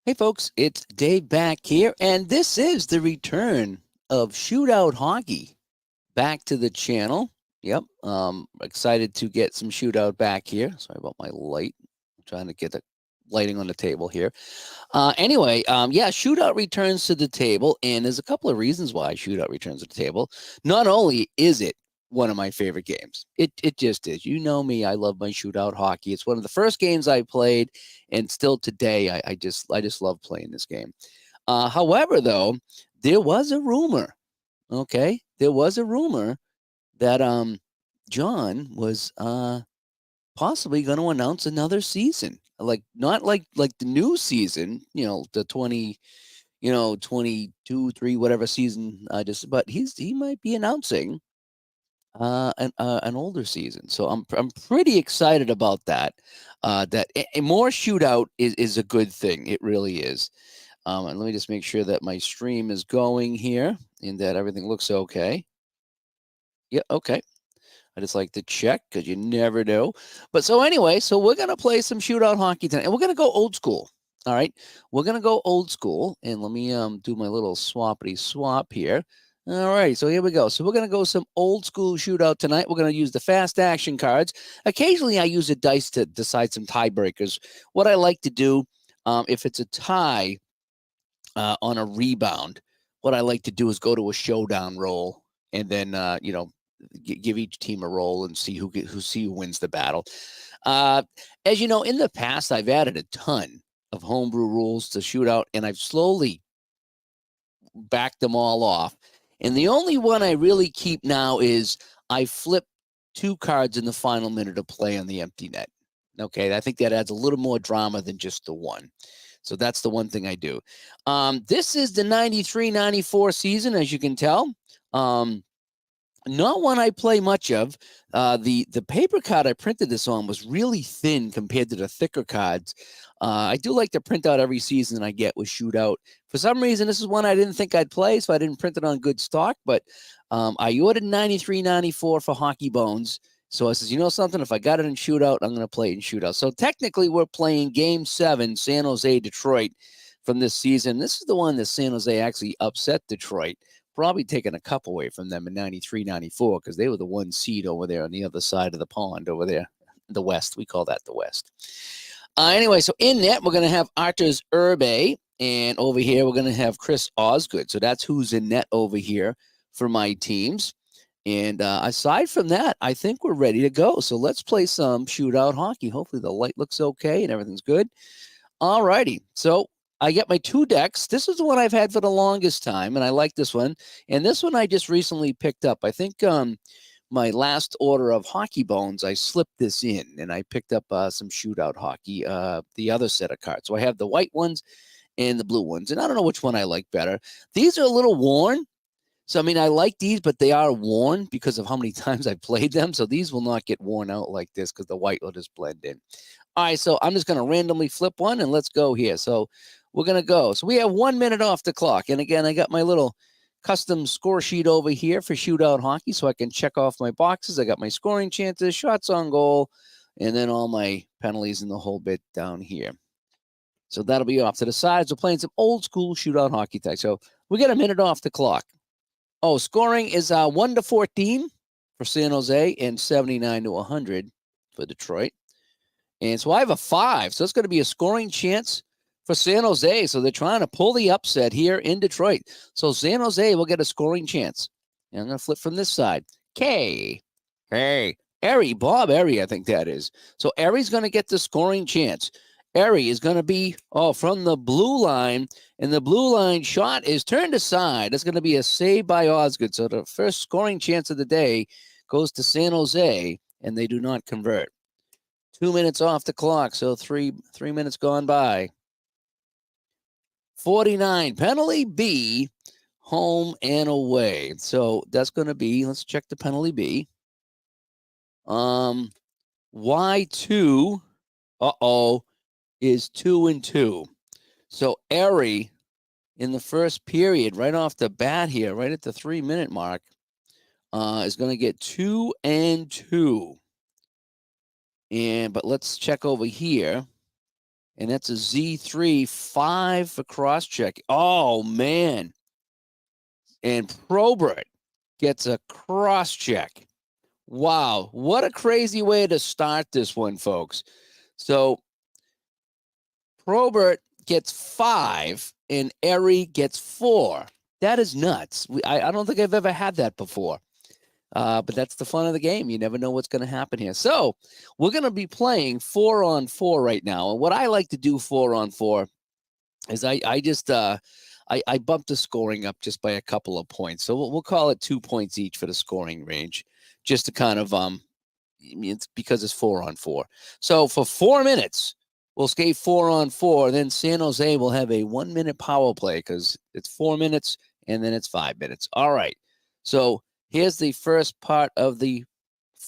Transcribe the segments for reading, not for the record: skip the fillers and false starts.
Hey folks, it's Dave back here, and this is the return of Shootout Hockey back to the channel. Yep, excited to get some Shootout back here. Sorry about my light. I'm trying to get the lighting on the table here. Yeah, Shootout returns to the table, and there's a couple of reasons why Shootout returns to the table. Not only is it one of my favorite games, it just is. You know me, I love my Shootout hockey. It's one of the first games I played, and still today, I just love playing this game. However, though, there was a rumor. Okay, there was a rumor that John was possibly going to announce another season. Like not like the new season, the 22, 3, whatever season just but he might be announcing an older season. So I'm pretty excited about that. That more shootout is a good thing. It really is. And let me just make sure that my stream is going here and that everything looks okay. Yeah, okay. I just like to check because you never know. But so anyway, so we're gonna play some shootout hockey tonight, and we're gonna go old school. All right, we're gonna go old school, and let me do my little swappity swap here. All right, so here we go. So we're gonna go some old school shootout tonight. We're gonna use the fast action cards. Occasionally, I use a dice to decide some tiebreakers. What I like to do, if it's a tie on a rebound, what I like to do is go to a showdown roll, and then give each team a roll and see who wins the battle. Uh, as you know, in the past, I've added a ton of homebrew rules to shootout, and I've slowly backed them all off. And the only one I really keep now is I flip two cards in the final minute of play on the empty net. Okay, I think that adds a little more drama than just the one. So that's the one thing I do. This is the 93-94 season, as you can tell. Not one I play much of. The paper card I printed this on was really thin compared to the thicker cards. I do like to print out every season I get with Shootout. For some reason, this is one I didn't think I'd play, so I didn't print it on good stock. But I ordered 93-94 for Hockey Bones. So I says, you know something? If I got it in Shootout, I'm going to play it in Shootout. So technically, we're playing Game 7, San Jose, Detroit, from this season. This is the one that San Jose actually upset Detroit, probably taken a cup away from them in 93-94 because they were the one seed over there on the other side of the pond over there, the West. We call that the West. Anyway, so in net, we're going to have Arturs Urbe, and over here, we're going to have Chris Osgood. So that's who's in net over here for my teams. And aside from that, I think we're ready to go. So let's play some shootout hockey. Hopefully the light looks okay and everything's good. All righty. So I get my two decks. This is the one I've had for the longest time, and I like this one. And this one I just recently picked up. I think my last order of Hockey Bones, I slipped this in, and I picked up some shootout hockey, the other set of cards. So I have the white ones and the blue ones, and I don't know which one I like better. These are a little worn. So, I mean, I like these, but they are worn because of how many times I played them. So these will not get worn out like this because the white will just blend in. All right, so I'm just going to randomly flip one and let's go here. So we're going to go. So we have 1 minute off the clock. And again, I got my little custom score sheet over here for shootout hockey so I can check off my boxes. I got my scoring chances, shots on goal, and then all my penalties and the whole bit down here. So that'll be off to the sides. We're playing some old school shootout hockey type. So we got a minute off the clock. Oh, scoring is 1-14 for San Jose and 79-100 for Detroit. And so I have a 5. So it's going to be a scoring chance for San Jose. So they're trying to pull the upset here in Detroit. So San Jose will get a scoring chance. And I'm going to flip from this side. K. Hey. Bob Erie, I think that is. So Erie's going to get the scoring chance. Erie is going to be from the blue line, and the blue line shot is turned aside. It's going to be a save by Osgood. So the first scoring chance of the day goes to San Jose, and they do not convert. 2 minutes off the clock, so three minutes gone by. 49, penalty B, home and away. So that's going to be, let's check the penalty B. Y2, is 2-2. So Erie in the first period, right off the bat here, right at the 3-minute mark, is going to get 2-2. But let's check over here. And that's a Z3, 5 for cross-check. Oh, man. And Probert gets a cross-check. Wow, what a crazy way to start this one, folks. So Probert gets 5 and Eri gets 4. That is nuts. I don't think I've ever had that before. But that's the fun of the game. You never know what's going to happen here. So we're going to be playing 4-on-4 right now. And what I like to do 4-on-4 is I just I bumped the scoring up just by a couple of points. So we'll call it 2 points each for the scoring range, just to kind of it's because it's 4-on-4. So for 4 minutes, we'll skate 4-on-4. Then San Jose will have a 1-minute power play because it's 4 minutes and then it's 5 minutes. All right. So here's the first part of the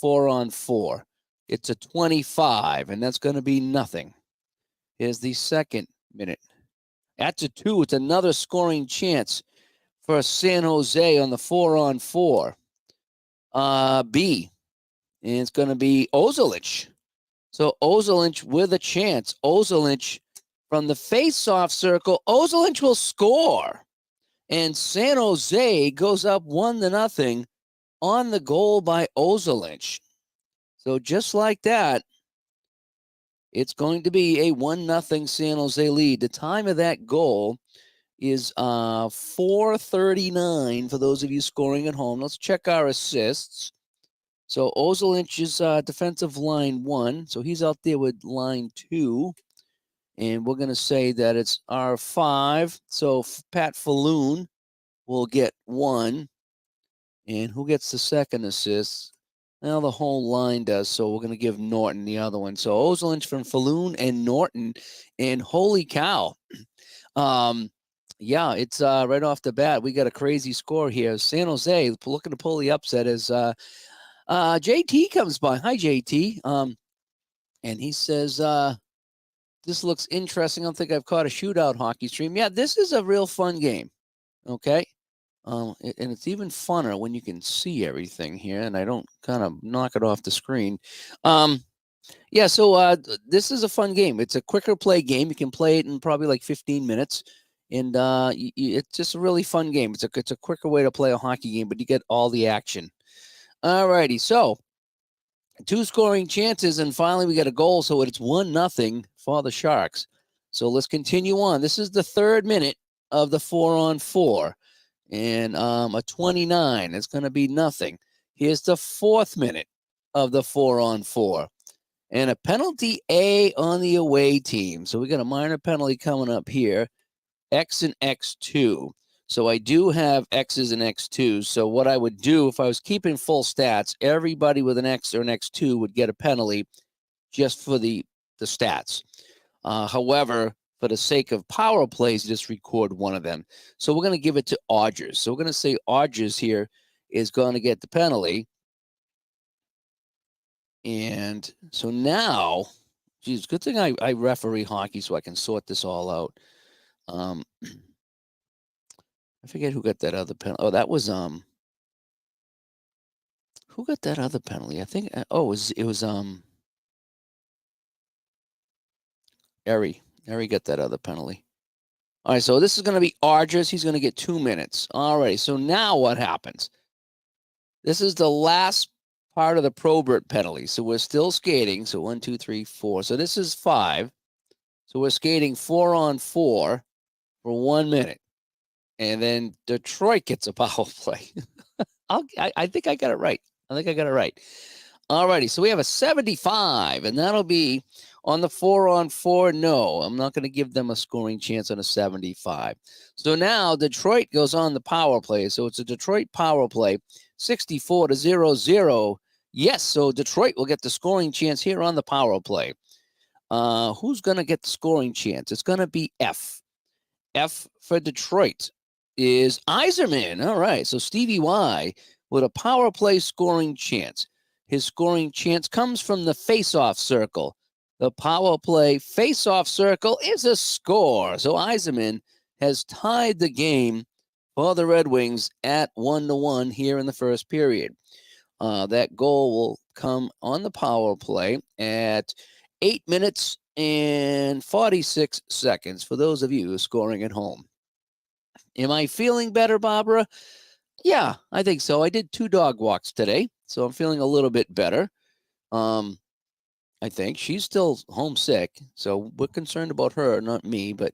4-on-4. It's a 25, and that's going to be nothing. Here's the second minute. That's a 2. It's another scoring chance for San Jose on the 4-on-4. B. And it's going to be Ozolinsh. So Ozolinsh with a chance. Ozolinsh from the face-off circle. Ozolinsh will score. And San Jose goes up 1-0 on the goal by Ozolinsh. So just like that, it's going to be a 1-0 San Jose lead. The time of that goal is 4:39 for those of you scoring at home. Let's check our assists. So Ozolinsh is defensive line 1. So he's out there with line 2. And we're going to say that it's R5. So Pat Falloon will get 1. And who gets the second assist? Well, the whole line does. So we're going to give Norton the other one. So Ozolinsh from Falloon and Norton. And holy cow. Yeah, it's right off the bat. We got a crazy score here. San Jose looking to pull the upset as JT comes by. Hi, JT. And he says, this looks interesting. I don't think I've caught a shootout hockey stream. Yeah, this is a real fun game. Okay. And it's even funner when you can see everything here and I don't kind of knock it off the screen. Yeah, so this is a fun game. It's a quicker play game. You can play it in probably like 15 minutes. And it's just a really fun game. It's a quicker way to play a hockey game, but you get all the action. All righty, so 2 scoring chances, and finally we get a goal, so it's 1-0 for the Sharks. So let's continue on. This is the 3rd minute of the 4-on-4, and a 29. It's going to be nothing. Here's the 4th minute of the 4-on-4, and a penalty A on the away team. So we got a minor penalty coming up here, X and X2. So I do have X's and X2s. So what I would do if I was keeping full stats, everybody with an X or an X2 would get a penalty just for the stats. However, for the sake of power plays, just record one of them. So we're going to give it to Odgers. So we're going to say Odgers here is going to get the penalty. And so now, geez, good thing I referee hockey so I can sort this all out. I forget who got that other penalty. Oh, that was who got that other penalty? I think it was Eri. Eri got that other penalty. All right, so this is going to be Odgers. He's going to get 2 minutes. All right, so now what happens? This is the last part of the Probert penalty. So we're still skating. So 1, 2, 3, 4. So this is 5. So we're skating 4-on-4 for 1 minute. And then Detroit gets a power play. I think I got it right. All righty. So we have a 75, and that'll be on the 4-on-4. No, I'm not going to give them a scoring chance on a 75. So now Detroit goes on the power play. So it's a Detroit power play, 64-0-0. Yes, so Detroit will get the scoring chance here on the power play. Who's going to get the scoring chance? It's going to be F. F for Detroit is Yzerman. All right, so Stevie Y with a power play scoring chance. His scoring chance comes from the face-off circle. The power play face-off circle is a score. So Yzerman has tied the game for the Red Wings at 1-1 here in the first period. That goal will come on the power play at 8 minutes and 46 seconds for those of you scoring at home. Am I feeling better, Barbara? Yeah, I think so. I did 2 dog walks today, so I'm feeling a little bit better. I think she's still homesick, so we're concerned about her, not me, but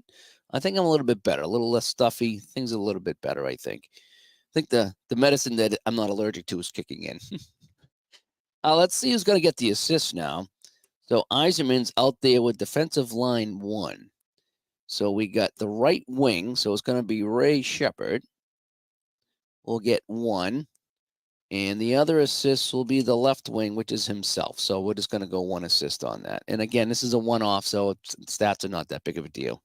I think I'm a little bit better, a little less stuffy. Things are a little bit better, I think. I think the medicine that I'm not allergic to is kicking in. Let's see who's going to get the assist now. So Yzerman's out there with defensive line 1. So we got the right wing, so it's going to be Ray Shepard. We'll get 1. And the other assist will be the left wing, which is himself. So we're just going to go 1 assist on that. And again, this is a one-off, so stats are not that big of a deal.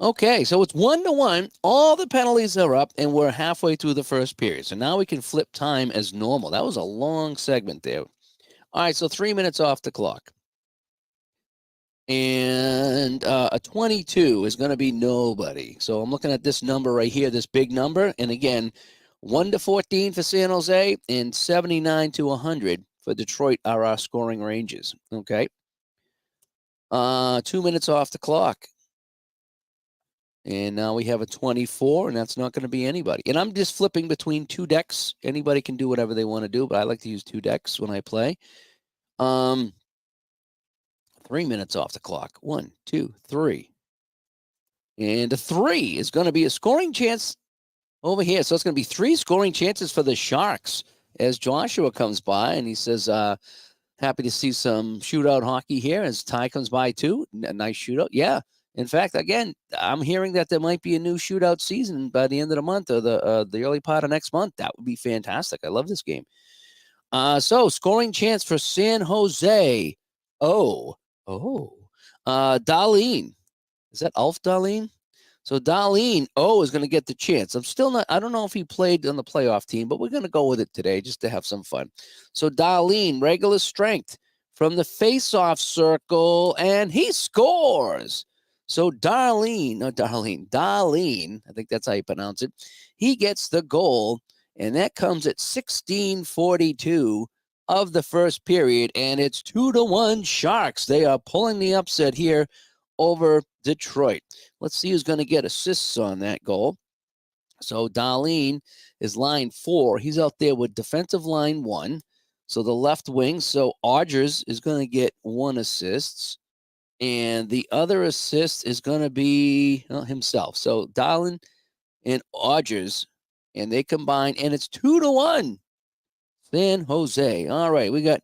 Okay, so it's 1-1. All the penalties are up, and we're halfway through the first period. So now we can flip time as normal. That was a long segment there. All right, so 3 minutes off the clock. And a 22 is going to be nobody. So I'm looking at this number right here, this big number. And again, 1-14 for San Jose and 79-100 for Detroit are our scoring ranges. Okay. 2 minutes off the clock. And now we have a 24, and that's not going to be anybody. And I'm just flipping between 2 decks. Anybody can do whatever they want to do, but I like to use 2 decks when I play. 3 minutes off the clock. 1, 2, 3. And a 3 is going to be a scoring chance over here. So it's going to be 3 scoring chances for the Sharks as Joshua comes by, and he says, happy to see some shootout hockey here as Ty comes by too. A nice shootout. Yeah. In fact, again, I'm hearing that there might be a new shootout season by the end of the month or the early part of next month. That would be fantastic. I love this game. So scoring chance for San Jose. Dahlin. Is that Ulf Dahlin? So Dahlin, is going to get the chance. I don't know if he played on the playoff team, but we're going to go with it today just to have some fun. So Dahlin, regular strength from the face-off circle, and he scores. So Dahlin, I think that's how you pronounce it. He gets the goal, and that comes at 16:42 of the first period, and it's 2-1 Sharks. They are pulling the upset here over Detroit. Let's see who's going to get assists on that goal. So Dahlin is line 4. He's out there with defensive line 1. So the left wing. So Odgers is going to get 1 assist. And the other assist is going to be himself. So Dahlin and Odgers, and they combine, and it's 2-1. San Jose. All right, we got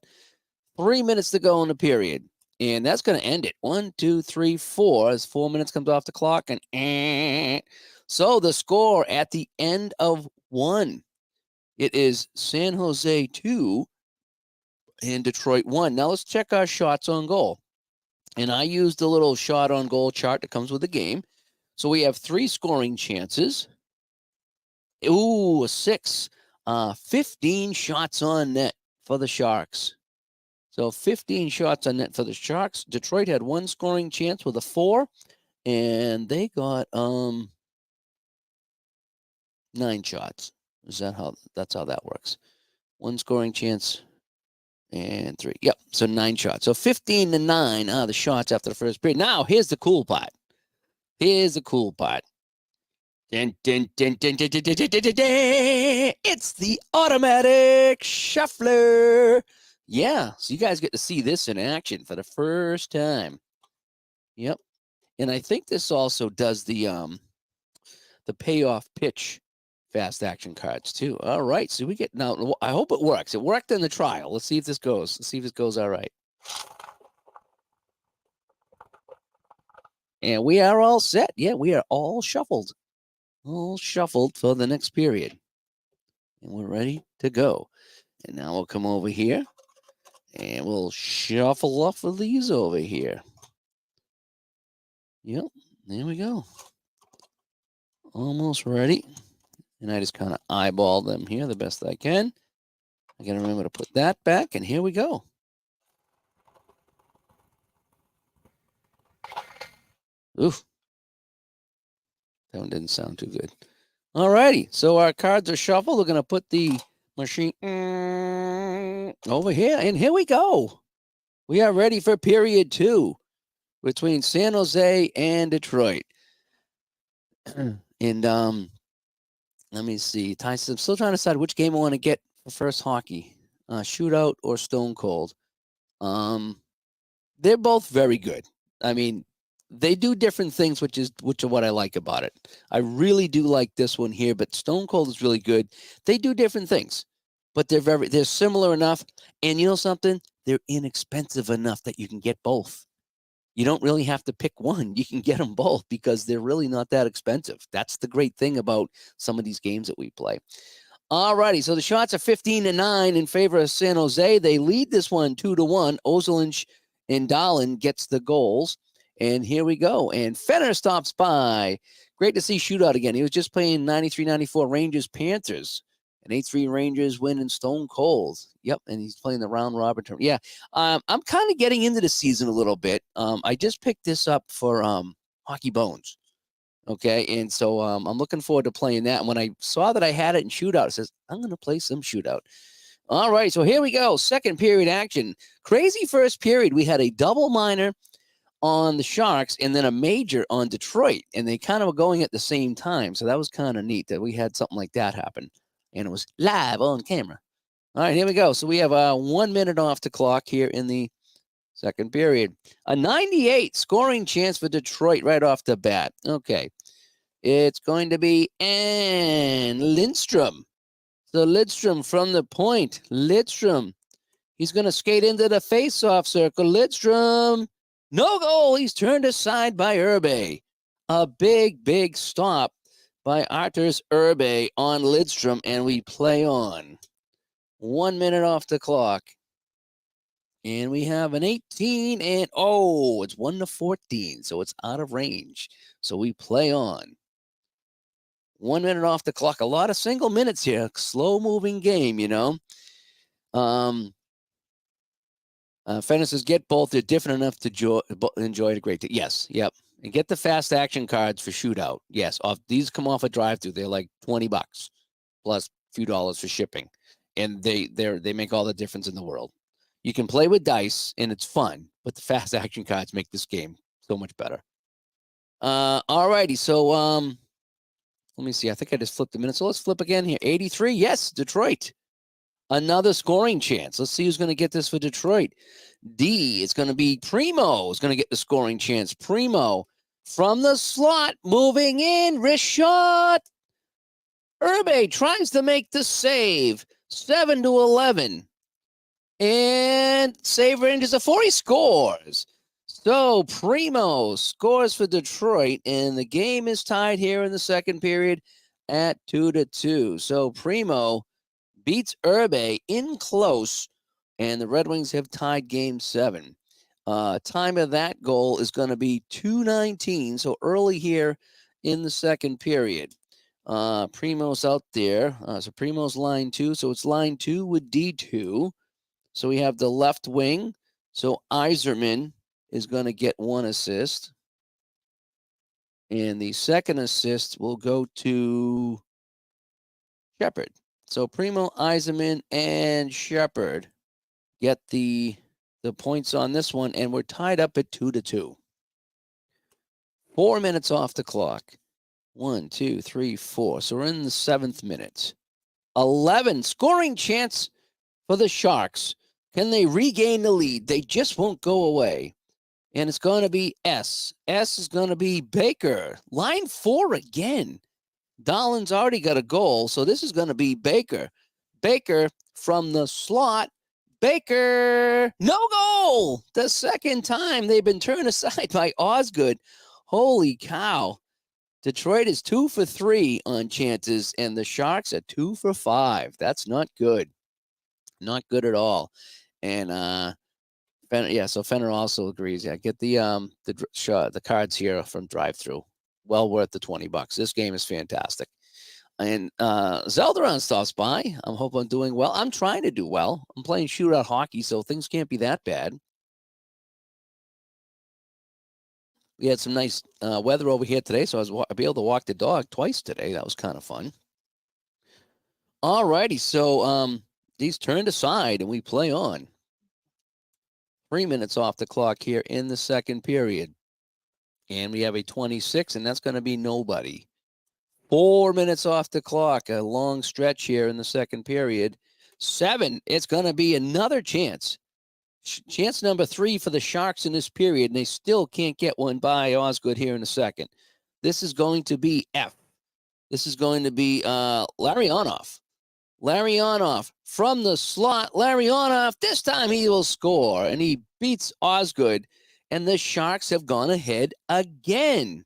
3 minutes to go in the period. And that's going to end it. 1, 2, 3, 4. As 4 minutes comes off the clock. And so the score at the end of 1, it is San Jose 2 and Detroit 1. Now let's check our shots on goal. And I used the little shot on goal chart that comes with the game. So we have 3 scoring chances. Ooh, a 6. 15 shots on net for the Sharks. So 15 shots on net for the Sharks. Detroit had 1 scoring chance with a 4, and they got 9 shots. That's how that works? 1 scoring chance and 3. Yep. So 9 shots. So 15-9 are the shots after the first period. Now here's the cool part. It's the automatic shuffler. Yeah, so you guys get to see this in action for the first time. Yep. And I think this also does the payoff pitch fast action cards too. All right, so we get now. I hope it works. It worked in the trial. Let's see if this goes. Let's see if it goes all right. And we are all set. Yeah, we are all shuffled. All shuffled for the next period. And we're ready to go. And now we'll come over here. And we'll shuffle off of these over here. Yep, there we go. Almost ready. And I just kind of eyeball them here the best I can. I got to remember to put that back, and here we go. Oof. That one didn't sound too good. All righty, so our cards are shuffled. We're going to put the machine over here, and here we go. We are ready for period 2 between San Jose and Detroit. And let me see. Tyson, I'm still trying to decide which game I want to get for first hockey. Shootout or Stone Cold. They're both very good. I mean, they do different things, which are what I like about it. I really do like this one here, but Stone Cold is really good. They do different things, but they're similar enough. And you know something? They're inexpensive enough that you can get both. You don't really have to pick one. You can get them both because they're really not that expensive. That's the great thing about some of these games that we play. All righty, so the shots are 15-9 in favor of San Jose. They lead this one 2-1. Ozolinsh and Dahlin gets the goals. And here we go. And Fenner stops by. Great to see shootout again. He was just playing 93-94 Rangers Panthers. An 8-3 Rangers win in Stone Cold. Yep, and he's playing the round robin term. Yeah, I'm kind of getting into the season a little bit. I just picked this up for Hockey Bones. Okay, and so I'm looking forward to playing that. And when I saw that I had it in shootout, it says, I'm going to play some shootout. All right, so here we go. Second period action. Crazy first period. We had a double minor on the Sharks and then a major on Detroit, and they kind of were going at the same time. So that was kind of neat that we had something like that happen, and it was live on camera. All right, here we go. So we have 1 minute off the clock here in the second period. A 98 scoring chance for Detroit right off the bat. Okay. It's going to be Ann Lindstrom. So Lidstrom from the point. Lidstrom. He's going to skate into the face-off circle. Lidstrom. No goal. He's turned aside by Irbe. A big, big stop by Arturs Irbe on Lidstrom, and we play on. 1 minute off the clock. And we have an 18, and it's 1-14, so it's out of range. So we play on. 1 minute off the clock. A lot of single minutes here. Slow-moving game, you know. Fences get both. They're different enough to enjoy it a great deal. Yes, yep. And get the fast action cards for shootout. Yes, these come off a drive-through. They're like $20 plus a few dollars for shipping, and they make all the difference in the world. You can play with dice, and it's fun, but the fast action cards make this game so much better. All righty, so let me see. I think I just flipped a minute, so let's flip again here. 83, yes, Detroit. Another scoring chance. Let's see who's going to get this for Detroit. D, it's going to be Primo is going to get the scoring chance. Primo from the slot, moving in, wrist shot. Irbe tries to make the save. 7-11. And save ranges a 4. He scores. So Primo scores for Detroit, and the game is tied here in the second period at 2-2. So Primo beats Irbe in close, and the Red Wings have tied game 7. Time of that goal is going to be 2:19, so early here in the second period. Primo's out there. So Primo's line 2, so it's line 2 with D2. So we have the left wing. So Yzerman is going to get 1 assist. And the second assist will go to Shepard. So Primo, Yzerman, and Shepard get the points on this one, and we're tied up at 2-2. 4 minutes off the clock. 1, 2, 3, 4. So we're in the 7th minute. 11 scoring chance for the Sharks. Can they regain the lead? They just won't go away. And it's going to be S. S is going to be Baker. Line 4 again. Dahlin's already got a goal, so this is going to be Baker. Baker from the slot. Baker, no goal. The second time they've been turned aside by Osgood. Holy cow. Detroit is 2 for 3 on chances, and the Sharks are 2 for 5. That's not good. Not good at all. And Fenner, so Fenner also agrees. Yeah, get the cards here from drive-through. Well worth the $20. This game is fantastic. And Zeldaron stops by. I hope I'm doing well. I'm trying to do well. I'm playing shootout hockey, so things can't be that bad. We had some nice weather over here today, so I'll be able to walk the dog twice today. That was kind of fun. All righty, so these turned aside, and we play on. 3 minutes off the clock here in the second period. And we have a 26, and that's going to be nobody. 4 minutes off the clock, a long stretch here in the second period. 7, it's going to be another chance. Chance number 3 for the Sharks in this period, and they still can't get one by Osgood here in a second. This is going to be F. This is going to be Larionov. Larionov from the slot. Larionov, this time he will score, and he beats Osgood, and the Sharks have gone ahead again.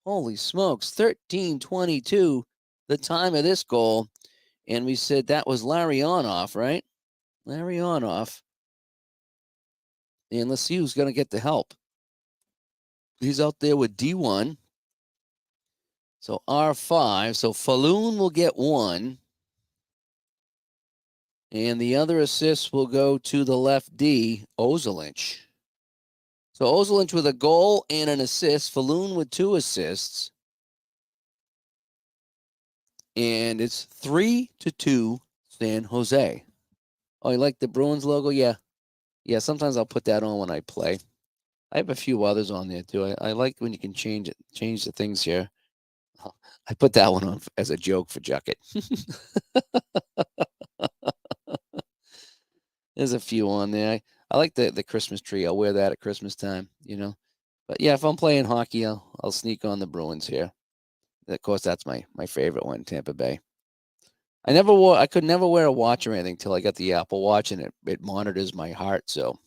Holy smokes, 13-22, the time of this goal. And we said that was Larionov, right? Larionov. And let's see who's going to get the help. He's out there with D1. So R5. So Falloon will get 1. And the other assist will go to the left D, Ozelinch. So Ozelinch with a goal and an assist. Falloon with 2 assists. And it's 3-2 San Jose. Oh, you like the Bruins logo? Yeah. Yeah, sometimes I'll put that on when I play. I have a few others on there too. I like when you can change the things here. I put that one on as a joke for Jucket. There's a few on there. I like the Christmas tree. I'll wear that at Christmas time, you know. But yeah, if I'm playing hockey, I'll sneak on the Bruins here. Of course, that's my favorite one, Tampa Bay. I could never wear a watch or anything until I got the Apple Watch, and it monitors my heart. So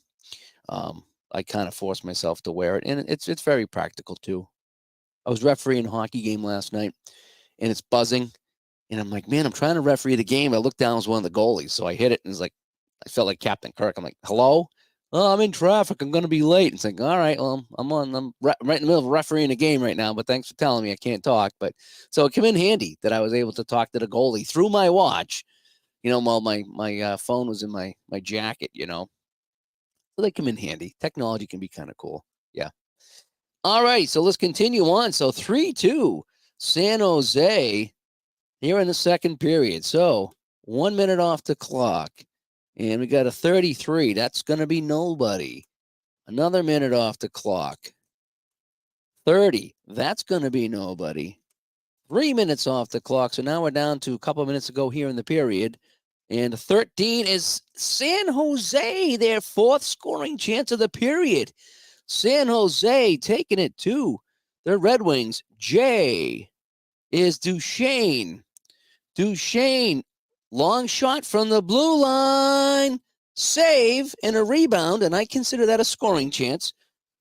I kind of forced myself to wear it, and it's very practical too. I was refereeing a hockey game last night, and it's buzzing, and I'm like, man, I'm trying to referee the game. I looked down as one of the goalies, so I hit it, and it's like, I felt like Captain Kirk. I'm like, hello? Oh, I'm in traffic. I'm going to be late. It's like, all right, well, I'm right in the middle of refereeing a game right now, but thanks for telling me I can't talk. But so it came in handy that I was able to talk to the goalie through my watch, you know, while my phone was in my jacket, you know. So they come in handy. Technology can be kind of cool. Yeah. All right, so let's continue on. So 3-2 San Jose here in the second period. So 1 minute off the clock. And we got a 33. That's going to be nobody. Another minute off the clock. 30. That's going to be nobody. 3 minutes off the clock. So now we're down to a couple of minutes to go here in the period. And 13 is San Jose, their 4th scoring chance of the period. San Jose taking it to the Red Wings. J is Duchesne. Duchesne. Long shot from the blue line, save, and a rebound, and I consider that a scoring chance.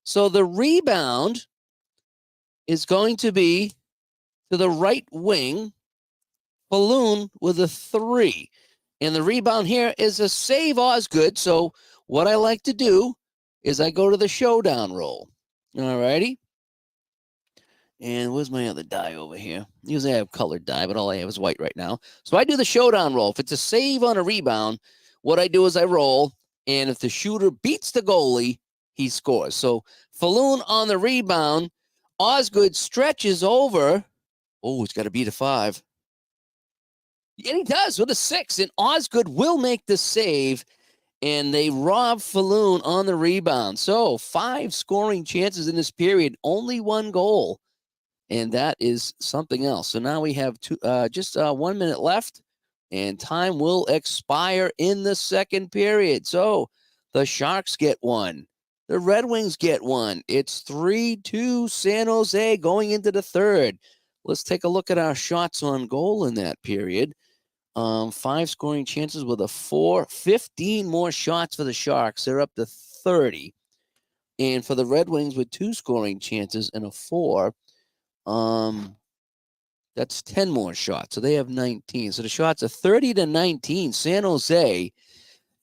So the rebound is going to be to the right wing, Falloon with a 3. And the rebound here is a save Osgood. So what I like to do is I go to the showdown roll. All righty. And where's my other die over here? Usually I have colored die, but all I have is white right now. So I do the showdown roll. If it's a save on a rebound, what I do is I roll, and if the shooter beats the goalie, he scores. So Falloon on the rebound. Osgood stretches over. Oh, he's got to beat a 5. And he does with a 6. And Osgood will make the save, and they rob Falloon on the rebound. So 5 scoring chances in this period, only 1 goal. And that is something else. So now we have just 1 minute left, and time will expire in the second period. So the Sharks get 1. The Red Wings get 1. It's 3-2 San Jose going into the third. Let's take a look at our shots on goal in that period. 5 scoring chances with a 4. 15 more shots for the Sharks. They're up to 30. And for the Red Wings with 2 scoring chances and a 4, that's 10 more shots. So they have 19. So the shots are 30-19, San Jose.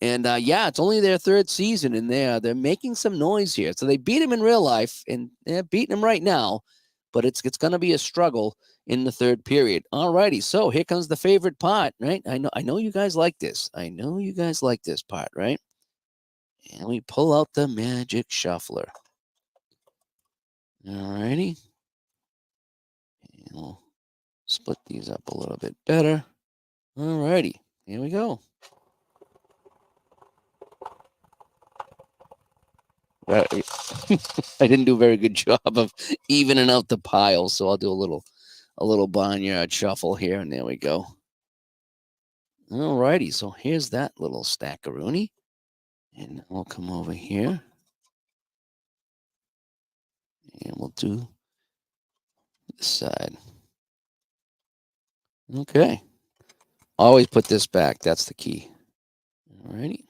And yeah, it's only their 3rd season, and they're making some noise here. So they beat them in real life, and they're beating them right now. But it's going to be a struggle in the third period. All righty. So here comes the favorite part, right? I know you guys like this. I know you guys like this part, right? And we pull out the magic shuffler. All righty. We'll split these up a little bit better. All righty. Here we go. I didn't do a very good job of evening out the piles, so I'll do a little barnyard shuffle here, and there we go. All righty, so here's that little stackaroonie, and we'll come over here, and we'll do this side. Okay. Always put this back. That's the key. All righty.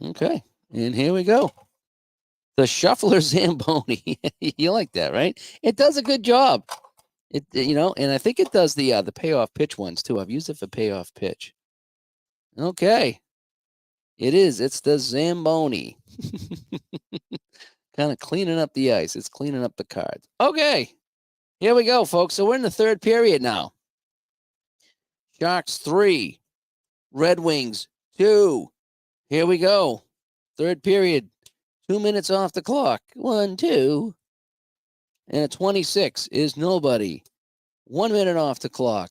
Okay. And here we go. The Shuffler Zamboni. You like that, right? It does a good job. It, and I think it does the payoff pitch ones too. I've used it for payoff pitch. Okay. It is. It's the Zamboni. Kind of cleaning up the ice. It's cleaning up the cards. Okay. Here we go, folks. So we're in the third period now. Sharks 3, Red Wings 2. Here we go. Third period. 2 minutes off the clock. 1, 2. And a 26 is nobody. 1 minute off the clock.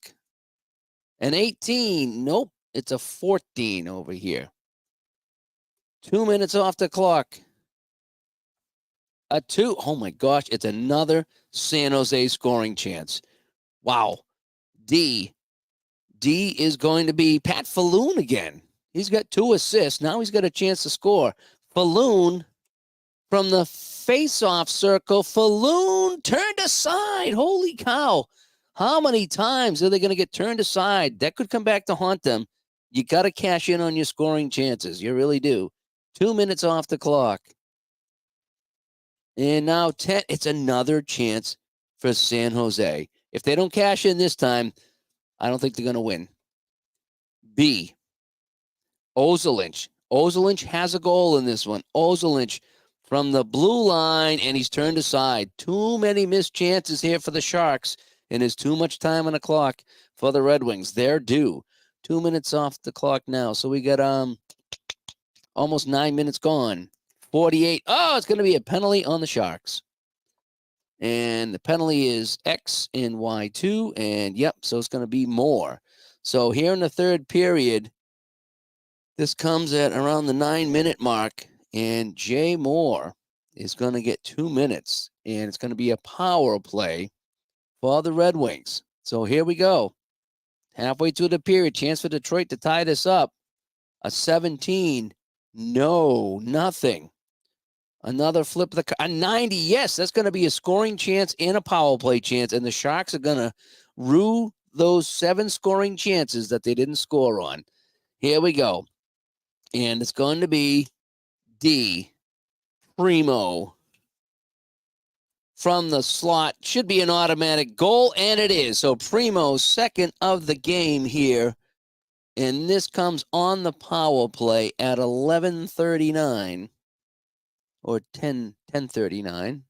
An 18. Nope. It's a 14 over here. 2 minutes off the clock. A 2. Oh my gosh. It's another San Jose scoring chance. Wow. D is going to be Pat Falloon again. He's got 2 assists. Now he's got a chance to score. Falloon from the face-off circle. Falloon turned aside. Holy cow. How many times are they going to get turned aside? That could come back to haunt them. You got to cash in on your scoring chances. You really do. 2 minutes off the clock. And now 10. It's another chance for San Jose. If they don't cash in this time, I don't think they're going to win. B. Ozolinsh. Ozolinsh has a goal in this one. Ozolinsh from the blue line, and he's turned aside. Too many missed chances here for the Sharks, and there's too much time on the clock for the Red Wings. They're due. 2 minutes off the clock now. So we got almost 9 minutes gone. 48. Oh, it's going to be a penalty on the Sharks. And the penalty is X and Y2. And yep, so it's going to be more. So here in the third period, this comes at around the 9-minute mark. And Jay Moore is going to get 2 minutes. And it's going to be a power play for the Red Wings. So here we go. Halfway through the period, chance for Detroit to tie this up. A 17. No, nothing. Another flip of a 90. Yes, that's going to be a scoring chance and a power play chance. And the Sharks are going to rue those 7 scoring chances that they didn't score on. Here we go. And it's going to be D. Primo. From the slot. Should be an automatic goal, and it is. So Primo's second of the game here. And this comes on the power play at 11:39. Or 10:39.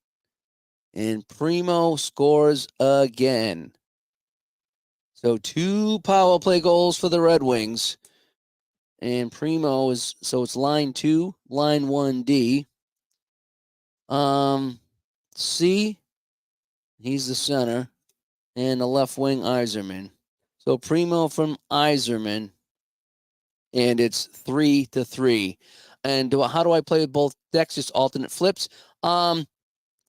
And Primo scores again. So 2 power play goals for the Red Wings. And Primo is, so it's line 2, line 1D. C, he's the center. And the left wing, Yzerman. So Primo from Yzerman. And it's 3-3. And how do I play with both decks? Just alternate flips.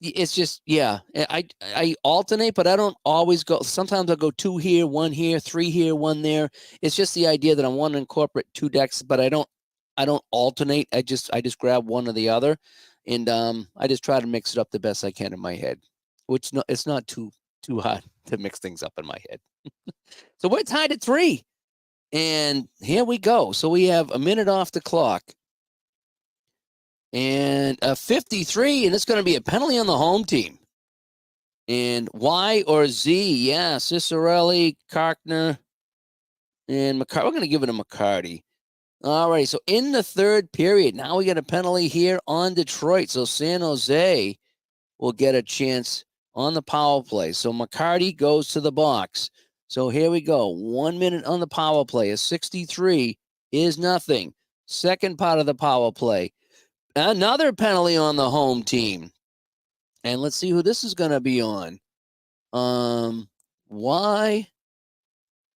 It's just, yeah. I alternate, but I don't always go. Sometimes I'll go 2 here, 1 here, 3 here, 1 there. It's just the idea that I want to incorporate 2 decks, but I don't alternate. I just grab one or the other, and I just try to mix it up the best I can in my head. Which it's not too hard to mix things up in my head. So we're tied at 3, and here we go. So we have a minute off the clock. And a 53, and it's going to be a penalty on the home team. And Y or Z, yeah, Cicerelli, Karkner, and McCarty. We're going to give it to McCarty. All right, so in the third period, now we get a penalty here on Detroit. So San Jose will get a chance on the power play. So McCarty goes to the box. So here we go. 1 minute on the power play. A 63 is nothing. Second part of the power play. Another penalty on the home team. And let's see who this is going to be on. Y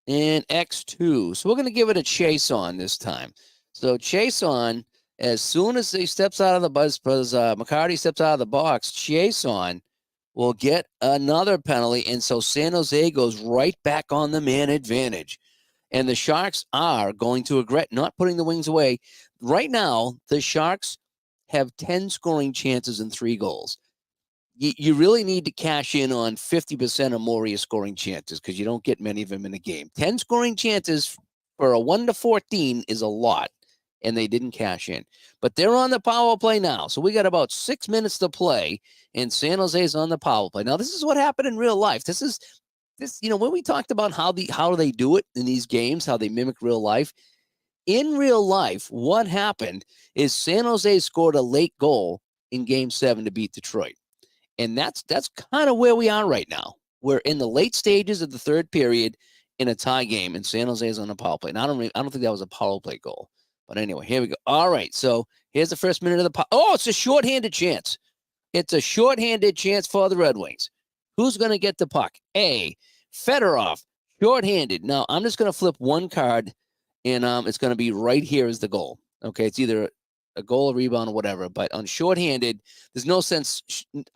and X2. So we're going to give it a chase on this time. So Chason, as soon as he steps out of the bus, McCarty steps out of the box, Chason will get another penalty. And so San Jose goes right back on the man advantage. And the Sharks are going to regret not putting the Wings away. Right now, the Sharks have 10 scoring chances and 3 goals. You really need to cash in on 50% or more of your scoring chances because you don't get many of them in a game. 10 scoring chances for a 1-14 is a lot, and they didn't cash in. But they're on the power play now. So we got about 6 minutes to play, and San Jose is on the power play. Now, this is what happened in real life. This, when we talked about how they do it in these games, how they mimic real life. In real life, what happened is San Jose scored a late goal in Game 7 to beat Detroit. And that's kind of where we are right now. We're in the late stages of the third period in a tie game, and San Jose is on a power play. And I don't think that was a power play goal. But anyway, here we go. All right, so here's the first minute of the it's a shorthanded chance. It's a shorthanded chance for the Red Wings. Who's going to get the puck? A, Fedorov, shorthanded. Now, I'm just going to flip one card, and it's going to be right here as the goal. Okay, it's either a goal, a rebound, or whatever. But on shorthanded, there's no sense.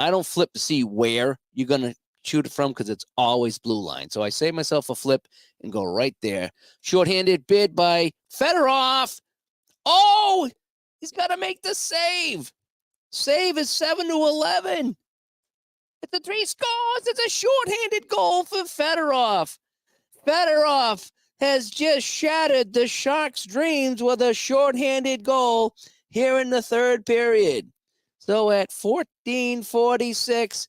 I don't flip to see where you're going to shoot it from because it's always blue line. So I save myself a flip and go right there. Shorthanded bid by Fedorov. Oh, he's got to make the save. Save is 7-11. It's a 3 scores. It's a shorthanded goal for Fedorov. Fedorov has just shattered the Sharks' dreams with a shorthanded goal here in the third period. So at 14:46,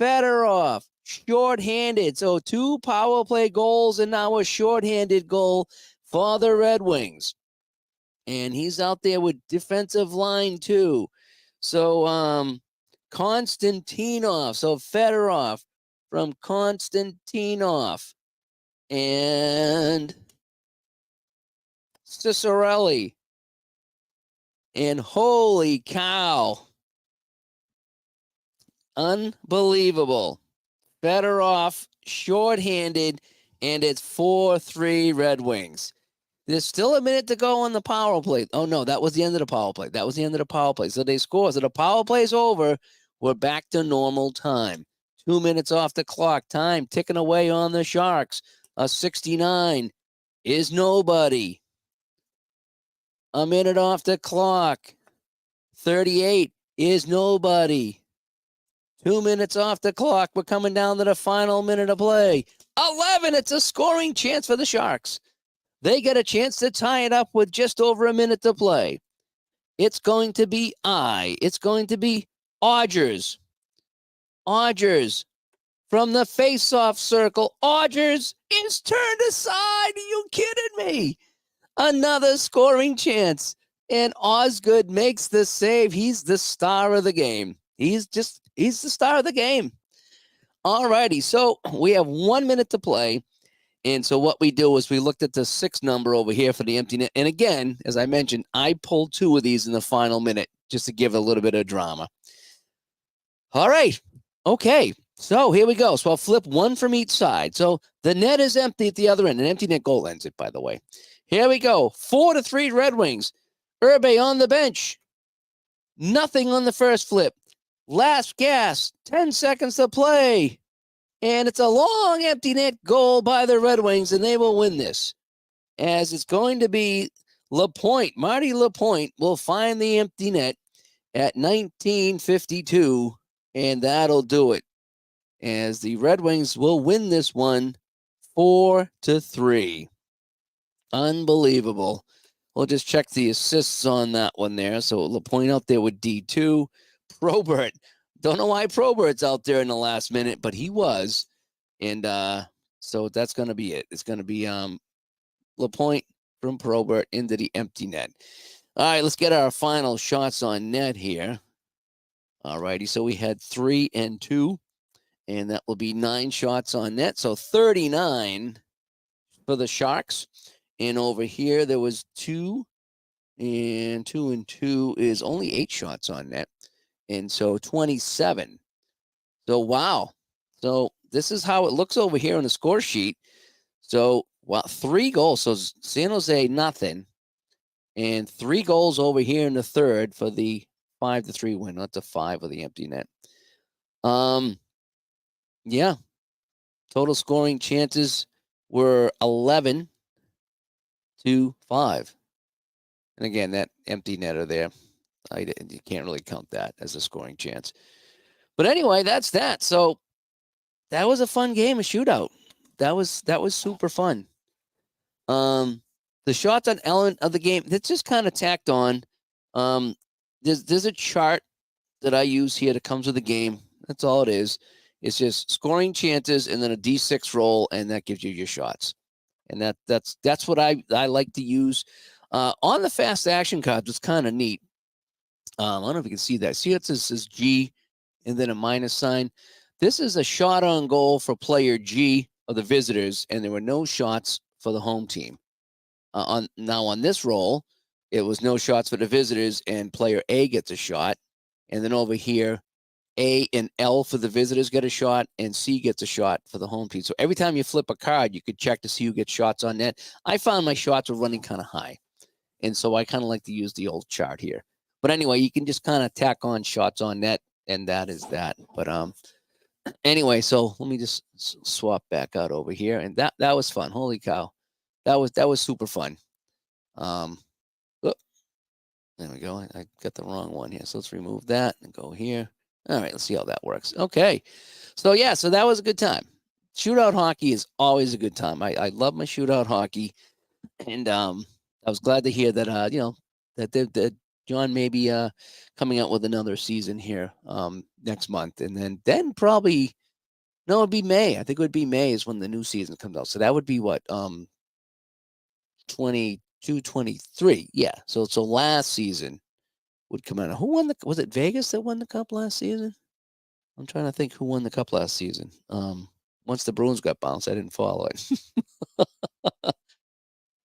Fedorov, shorthanded. So 2 power play goals and now a shorthanded goal for the Red Wings. And he's out there with defensive line too. So Konstantinov. So Fedorov from Konstantinov. And Ciccarelli. And holy cow. Unbelievable. Fedorov, shorthanded, and it's 4-3 Red Wings. There's still a minute to go on the power play. Oh, no, that was the end of the power play. So they score. So the power play's over. We're back to normal time. 2 minutes off the clock. Time ticking away on the Sharks. A 69 is nobody. A minute off the clock. 38 is nobody. 2 minutes off the clock. We're coming down to the final minute of play. 11. It's a scoring chance for the Sharks. They get a chance to tie it up with just over a minute to play. It's going to be Odgers. Odgers from the face-off circle. Odgers is turned aside. Are you kidding me? Another scoring chance. And Osgood makes the save. He's the star of the game. He's the star of the game. All righty. So we have 1 minute to play. And so what we do is we looked at the 6 number over here for the empty net. And again, as I mentioned, I pulled 2 of these in the final minute just to give a little bit of drama. All right. Okay. So here we go. So I'll flip 1 from each side. So the net is empty at the other end. An empty net goal ends it, by the way. Here we go. 4-3 Red Wings. Irbe on the bench. Nothing on the first flip. Last gas. 10 seconds to play. And it's a long empty net goal by the Red Wings, and they will win this. As it's going to be Lapointe. Marty Lapointe will find the empty net at 19:52, and that'll do it. As the Red Wings will win this one 4-3. Unbelievable. We'll just check the assists on that one there. So Lapointe out there with D2. Probert. Don't know why Probert's out there in the last minute, but he was. And so that's going to be it. It's going to be Lapointe from Probert into the empty net. All right, let's get our final shots on net here. All righty, so we had 3 and 2, and that will be 9 shots on net. So 39 for the Sharks. And over here, there was 2, and 2 and 2 is only 8 shots on net. And so 27. So, wow. So this is how it looks over here on the score sheet. So, 3 goals. So San Jose, nothing. And 3 goals over here in the third for the 5-3 win. Not the 5 of the empty net. Yeah. Total scoring chances were 11-5. And again, that empty netter there, you can't really count that as a scoring chance. But anyway, that's that. So that was a fun game, a shootout. That was super fun. The shots on element of the game, that's just kind of tacked on. There's a chart that I use here that comes with the game. That's all it is. It's just scoring chances and then a D6 roll, and that gives you your shots. And that's what I like to use. On the fast action cards, it's kind of neat. I don't know if you can see that. See, it says G and then a minus sign. This is a shot on goal for player G of the visitors, and there were no shots for the home team. On this roll, it was no shots for the visitors, and player A gets a shot. And then over here, A and L for the visitors get a shot, and C gets a shot for the home team. So every time you flip a card, you could check to see who gets shots on net. I found my shots were running kind of high, and so I kind of like to use the old chart here. But anyway, you can just kind of tack on shots on net, and that is that. But anyway, so let me just swap back out over here, and that was fun. Holy cow, that was super fun. There we go. I got the wrong one here, so let's remove that and go here. All right, let's see how that works. Okay, so yeah, so that was a good time. Shootout hockey is always a good time. I love my shootout hockey, and I was glad to hear that that John may be coming out with another season here next month, and then probably it'd be May. I think it would be May is when the new season comes out. So that would be what 22, 23. Yeah. So last season would come out. Who won was it Vegas that won the cup last season? I'm trying to think who won the cup last season. Once the Bruins got bounced, I didn't follow it.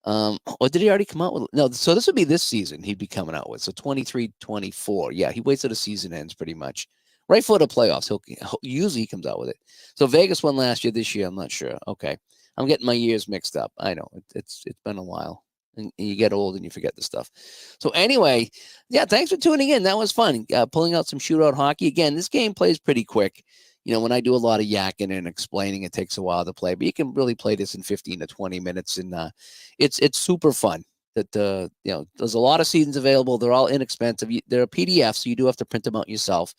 Or did he already come out with? No, so this would be this season he'd be coming out with. So 23, 24. Yeah, he waits till the season ends pretty much. Right for the playoffs. Usually he comes out with it. So Vegas won last year. This year, I'm not sure. Okay. I'm getting my years mixed up. I know. It's been a while. And you get old and you forget the stuff. So anyway, yeah, thanks for tuning in. That was fun. Pulling out some shootout hockey. Again, this game plays pretty quick. When I do a lot of yakking and explaining, it takes a while to play. But you can really play this in 15 to 20 minutes. And it's super fun. There's a lot of seasons available. They're all inexpensive. They're PDFs, so you do have to print them out yourself.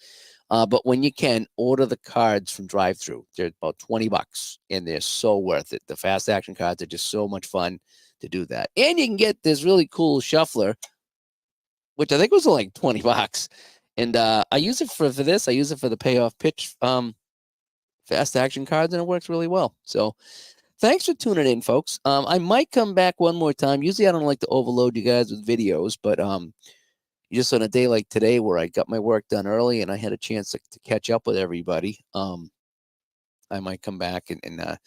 But when you can, order the cards from Drive-Thru. They're about $20, and they're so worth it. The fast action cards are just so much fun to do that. And you can get this really cool shuffler, which I think was like $20. And I use it for this. I use it for the payoff pitch fast action cards, and it works really well. So thanks for tuning in, folks. I might come back one more time. Usually I don't like to overload you guys with videos, but just on a day like today where I got my work done early and I had a chance to catch up with everybody, I might come back and I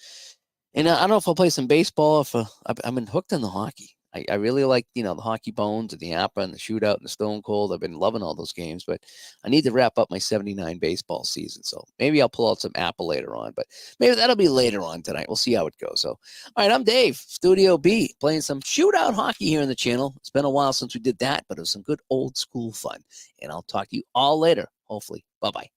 don't know if I'll play some baseball. I've been hooked on the hockey. I really like, the Hockey Bones and the APA and the Shootout and the Stone Cold. I've been loving all those games, but I need to wrap up my 79 baseball season. So maybe I'll pull out some APA later on, but maybe that'll be later on tonight. We'll see how it goes. So, all right, I'm Dave, Studio B, playing some Shootout hockey here on the channel. It's been a while since we did that, but it was some good old school fun. And I'll talk to you all later, hopefully. Bye-bye.